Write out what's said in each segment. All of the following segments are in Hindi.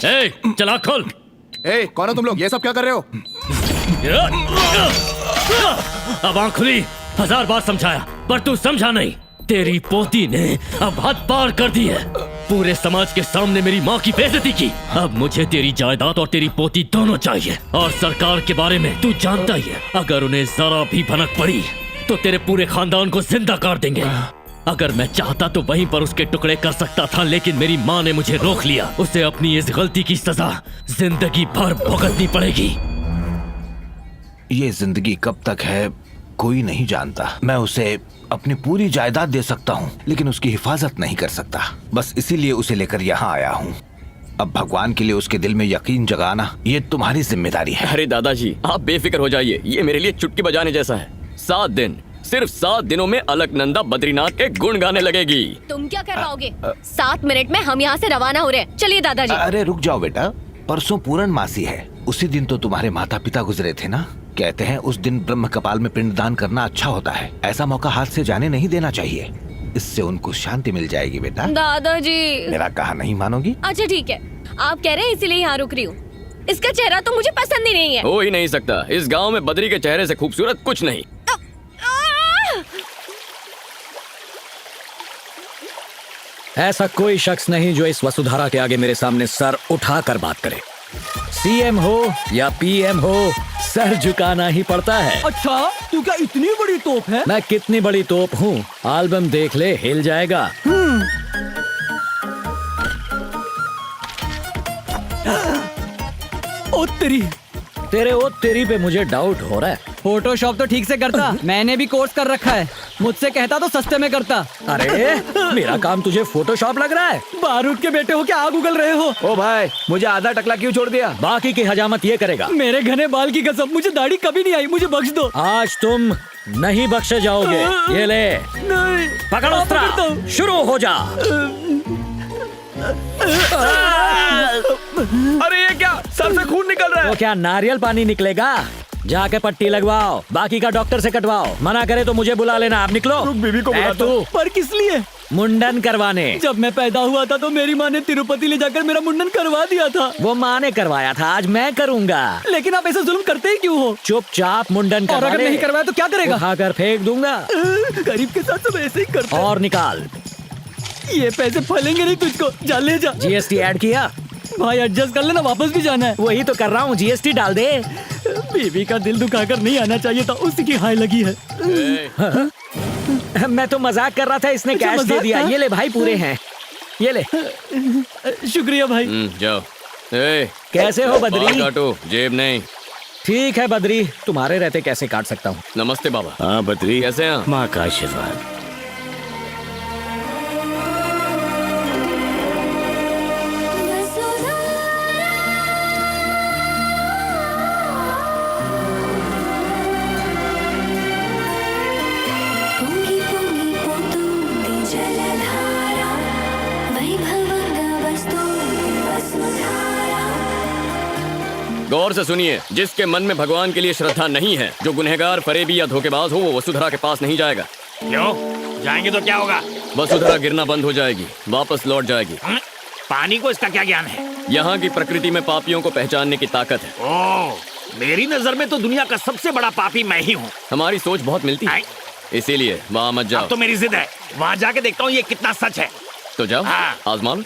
ए, चला खोल। ए, कौन हो तुम लोग? ये सब क्या कर रहे हो? अब आँख खुली, 1000 बार समझाया पर तू समझा नहीं। तेरी पोती ने अब हद पार कर दी है। पूरे समाज के सामने मेरी माँ की बेइज्जती की। अब मुझे तेरी जायदाद और तेरी पोती दोनों चाहिए। और सरकार के बारे में तू जानता ही है, अगर उन्हें जरा भी भनक पड़ी तो तेरे पूरे खानदान को जिंदा कर देंगे। अगर मैं चाहता तो वहीं पर उसके टुकड़े कर सकता था, लेकिन मेरी माँ ने मुझे रोक लिया। उसे अपनी इस गलती की सजा जिंदगी भर भुगतनी पड़ेगी। ये जिंदगी कब तक है कोई नहीं जानता। मैं उसे अपनी पूरी जायदाद दे सकता हूँ, लेकिन उसकी हिफाजत नहीं कर सकता। बस इसीलिए उसे लेकर यहाँ आया हूँ। अब भगवान के लिए उसके दिल में यकीन जगाना ये तुम्हारी जिम्मेदारी है। अरे दादाजी, आप बेफिक्र हो जाइए, ये मेरे लिए चुटकी बजाने जैसा है। 7 दिन, सिर्फ 7 दिनों में अलकनंदा बद्रीनाथ के गुण गाने लगेगी। तुम क्या कर पाओगे? 7 मिनट में हम यहाँ से रवाना हो रहे हैं। चलिए दादाजी। अरे रुक जाओ बेटा, परसों पूर्णमासी है। उसी दिन तो तुम्हारे माता पिता गुजरे थे ना। कहते हैं उस दिन ब्रह्म कपाल में पिंडदान करना अच्छा होता है। ऐसा मौका हाथ से जाने नहीं देना चाहिए। इससे उनको शांति मिल जाएगी बेटा। दादाजी, मेरा कहा नहीं मानोगी? अच्छा ठीक है, आप कह रहे हैं इसीलिए यहाँ रुक रही हूँ। इसका चेहरा तो मुझे पसंद ही नहीं है। हो ही नहीं सकता। इस गांव में बद्री के चेहरे से खूबसूरत कुछ नहीं। ऐसा कोई शख्स नहीं जो इस वसुधारा के आगे मेरे सामने सर उठाकर बात करे। सीएम हो या पीएम हो, सर झुकाना ही पड़ता है। अच्छा, तू क्या इतनी बड़ी तोप है? मैं कितनी बड़ी तोप हूँ, एल्बम देख ले, हिल जाएगा। ओ तेरी, तेरे ओ तेरी पे मुझे डाउट हो रहा है। फोटोशॉप तो ठीक से करता, मैंने भी कोर्स कर रखा है। मुझसे कहता तो सस्ते में करता। अरे मेरा काम तुझे फोटोशॉप लग रहा है? बारूद के बेटे हो क्या आग उगल रहे हो? ओ भाई, मुझे आधा टकला क्यों छोड़ दिया? बाकी की हजामत ये करेगा। मेरे घने बाल की कसम, मुझे दाढ़ी कभी नहीं आई, मुझे बख्श दो। आज तुम नहीं बख्शे जाओगे। ये ले, नहीं, पकड़ पकड़ता अस्त्र, हूँ। शुरू हो जा। अरे ये क्या, सर से खून निकल रहा तो क्या नारियल पानी निकलेगा? जाके पट्टी लगवाओ, बाकी का डॉक्टर से कटवाओ। मना करे तो मुझे बुला लेना। आप निकलो। बीवी को बुला तू पर किस लिए? मुंडन करवाने। जब मैं पैदा हुआ था तो मेरी माँ ने तिरुपति ले जाकर मेरा मुंडन करवा दिया था। वो माँ ने करवाया था, आज मैं करूँगा। लेकिन आप ऐसे जुल्म करते ही क्यों हो? चुपचाप मुंडन और करवा अगर ले। नहीं करवाया तो क्या करेगा? उठाकर फेंक दूंगा। गरीब के साथ सब ऐसे ही करते हैं। और निकाल। ये पैसे फलेंगे नहीं तुझको, जा ले जा। जीएसटी ऐड किया? भाई एडजस्ट कर लेना, वापस भी जाना है। वही तो कर रहा हूँ, जीएसटी डाल दे। बीवी का दिल दुखाकर नहीं आना चाहिए था, उसी की हाय लगी है। मैं तो मजाक कर रहा था, इसने अच्छा, कैश दे मजाक दिया। था? ये ले भाई, पूरे हैं, ये ले। शुक्रिया भाई। जाओ। ए, कैसे हो बाल बद्री? काटो, जेब नहीं। ठीक है बद्री, तुम्हारे रहते कैसे काट सकता हूँ। नमस्ते बाबा। हाँ बद्री, कैसे हैं? माँ का आशीर्वाद। गौर से सुनिए, जिसके मन में भगवान के लिए श्रद्धा नहीं है, जो गुनहगार, फरेबी या धोखेबाज हो, वो वसुधरा के पास नहीं जाएगा। क्यों? जाएंगे तो क्या होगा? वसुधरा गिरना बंद हो जाएगी, वापस लौट जाएगी। पानी को इसका क्या ज्ञान है? यहाँ की प्रकृति में पापियों को पहचानने की ताकत है। ओह, मेरी नजर में तो दुनिया का सबसे बड़ा पापी मैं ही हूँ। हमारी सोच बहुत मिलती है, इसीलिए वहाँ मत जाओ। अब तो मेरी जिद है, वहाँ जाके देखता हूँ ये कितना सच है। तो जाओ, हाँ। आजमा लो।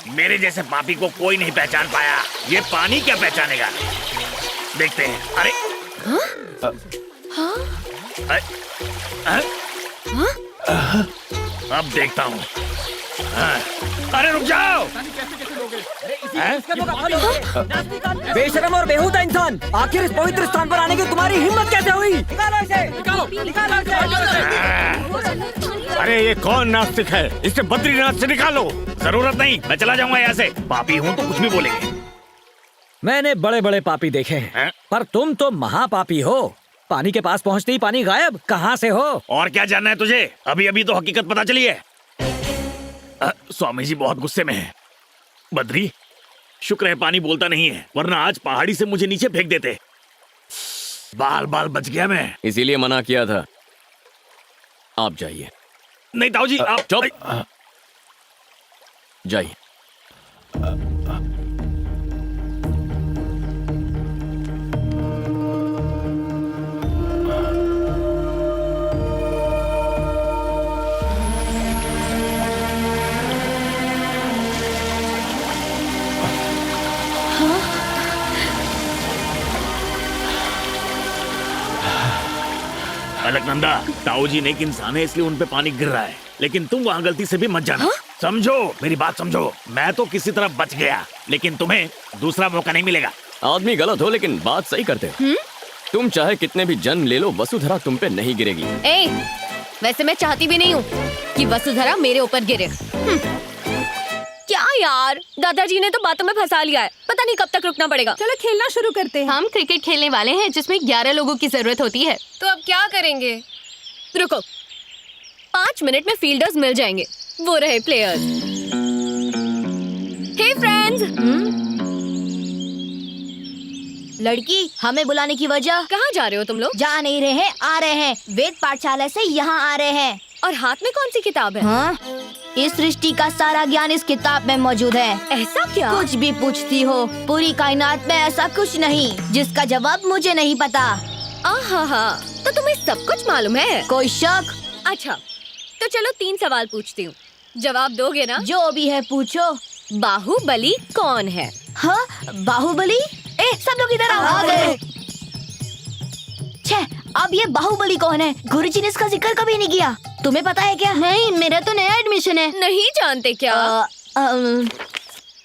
मेरे जैसे पापी को कोई नहीं पहचान पाया, ये पानी क्या पहचानेगा? देखते हैं। अरे अब देखता हूँ। अरे रुक जाओ। बेशरम और बेहुदा इंसान, आखिर इस पवित्र स्थान पर आने की तुम्हारी हिम्मत कैसे हुई? निकालो इसे, निकालो इसे। अरे ये कौन नास्तिक है? इसे बद्रीनाथ से निकालो। जरूरत नहीं, मैं चला जाऊंगा यहाँ से। पापी हूँ तो कुछ भी बोलेंगे। मैंने बड़े बड़े पापी देखे हैं, पर तुम तो महापापी हो। पानी के पास पहुँचते ही पानी गायब। कहाँ से हो? और क्या जानना है तुझे? अभी अभी तो हकीकत पता चली है। स्वामी जी बहुत गुस्से में हैं। बद्री, शुक्र है पानी बोलता नहीं है, वरना आज पहाड़ी से मुझे नीचे फेंक देते। बाल बाल बच गया मैं। इसीलिए मना किया था। आप जाइए। नहीं ताऊ जी, आप चुप। जाइए। अलकनंदा, ताऊ जी नेक इंसान है इसलिए उन पे पानी गिर रहा है, लेकिन तुम वहाँ गलती से भी मत जाना। समझो, मेरी बात समझो। मैं तो किसी तरह बच गया, लेकिन तुम्हें दूसरा मौका नहीं मिलेगा। आदमी गलत हो लेकिन बात सही करते हो। तुम चाहे कितने भी जन्म ले लो, वसुधरा तुम पे नहीं गिरेगी। ए, वैसे मैं चाहती भी नहीं हूँ कि वसुधरा मेरे ऊपर गिरे। क्या यार, दादाजी ने तो बातों में फंसा लिया है, पता नहीं कब तक रुकना पड़ेगा। चलो खेलना शुरू करते हैं। हम क्रिकेट खेलने वाले हैं जिसमें 11 लोगों की जरूरत होती है। तो अब क्या करेंगे? रुको, 5 मिनट में फील्डर्स मिल जाएंगे, वो रहे प्लेयर्स। हे फ्रेंड्स। लड़की, हमें बुलाने की वजह? कहाँ जा रहे हो तुम लोग? जा नहीं रहे हैं, आ रहे हैं। वेद पाठशाला से यहाँ आ रहे हैं। और हाथ में कौन सी किताब है? हाँ, इस सृष्टि का सारा ज्ञान इस किताब में मौजूद है। ऐसा क्या? कुछ भी पूछती हो, पूरी कायनात में ऐसा कुछ नहीं जिसका जवाब मुझे नहीं पता। आहा, तो तुम्हें सब कुछ मालूम है? कोई शक? अच्छा, तो चलो 3 सवाल पूछती हूँ, जवाब दोगे ना? जो भी है पूछो। बाहुबली कौन है? हाँ, बाहुबली? सब लोग इधर आओ। आ गए। छे, अब ये बाहुबली कौन है? गुरुजी ने इसका जिक्र कभी नहीं किया। तुम्हें पता है क्या? नहीं, मेरा तो नया एडमिशन है। नहीं जानते क्या?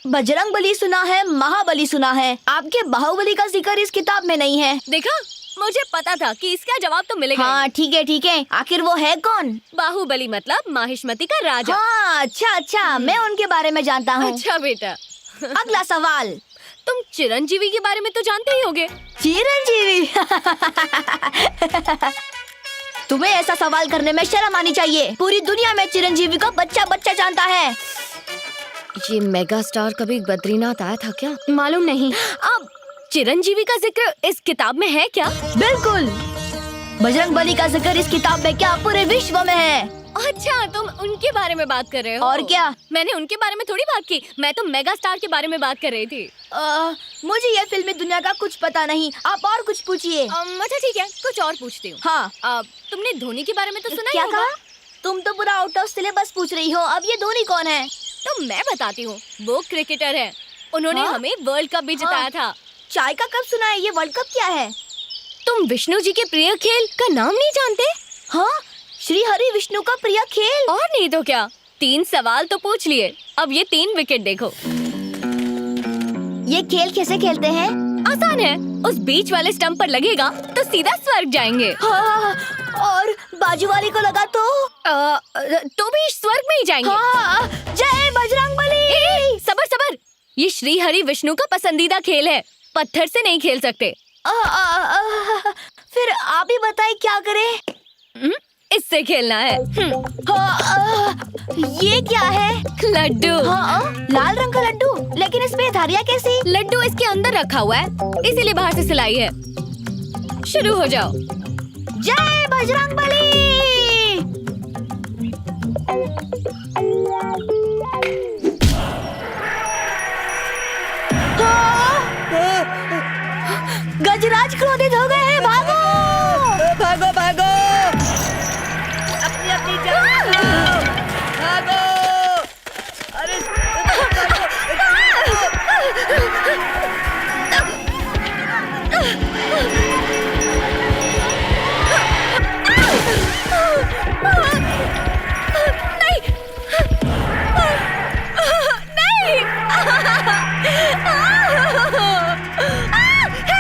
बजरंग बली सुना है, महाबली सुना है, आपके बाहुबली का जिक्र इस किताब में नहीं है। देखा, मुझे पता था कि इसका जवाब तो मिलेगा। हाँ ठीक है ठीक है, आखिर वो है कौन? बाहुबली मतलब माहिष्मती का राजा। हाँ अच्छा, मैं उनके बारे में जानता हूँ। अच्छा बेटा। अगला सवाल। तुम चिरंजीवी के बारे में तो जानते ही होगे। चिरंजीवी? तुम्हें ऐसा सवाल करने में शर्म आनी चाहिए। पूरी दुनिया में चिरंजीवी को बच्चा बच्चा जानता है। ये मेगा स्टार कभी बद्रीनाथ आया था क्या? मालूम नहीं। अब चिरंजीवी का जिक्र इस किताब में है क्या? बिल्कुल। बजरंग बली का जिक्र इस किताब में क्या, पूरे विश्व में है। अच्छा, तुम उनके बारे में बात कर रहे हो? और क्या? मैंने उनके बारे में थोड़ी बात की, मैं तो मेगा स्टार के बारे में बात कर रही थी। मुझे ये फिल्मी दुनिया का कुछ पता नहीं, आप और कुछ पूछिए। अच्छा ठीक है, कुछ और पूछती हूँ। हाँ। अब तुमने धोनी के बारे में तो सुना क्या ही होगा? कहा? तुम तो पूरा आउट ऑफ सिलेबस पूछ रही हो। अब ये धोनी कौन है? तो मैं बताती हूँ, वो क्रिकेटर है, उन्होंने हमें वर्ल्ड कप भी जिताया था। चाय का कप सुना है, ये वर्ल्ड कप क्या है? तुम विष्णु जी के प्रिय खेल का नाम नहीं जानते? हाँ, श्री हरि विष्णु का प्रिय खेल। और नहीं तो क्या, 3 सवाल तो पूछ लिए, अब ये 3 विकेट देखो। ये खेल कैसे खेलते हैं? आसान है, उस बीच वाले स्टंप पर लगेगा तो सीधा स्वर्ग जाएंगे। हाँ, और बाजू वाले को लगा तो भी स्वर्ग में ही जाएंगे। हाँ, जय बजरंग बली। सबर सबर, ये श्री हरि विष्णु का पसंदीदा खेल है, पत्थर से नहीं खेल सकते। फिर आप ही बताइए क्या करें? इससे खेलना है। ये क्या है? लड्डू। लाल रंग का लड्डू, लेकिन इसमें धारियाँ कैसी? लड्डू इसके अंदर रखा हुआ है, इसीलिए बाहर से सिलाई है। शुरू हो जाओ। जय बजरंग बली। गजराज क्रोधित हो गए हैं, भागो भागो भागो, अपनी अपनी जगह भागो। अरे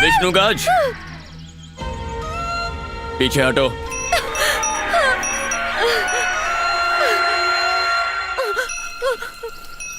विष्णुगज, पीछे हटो।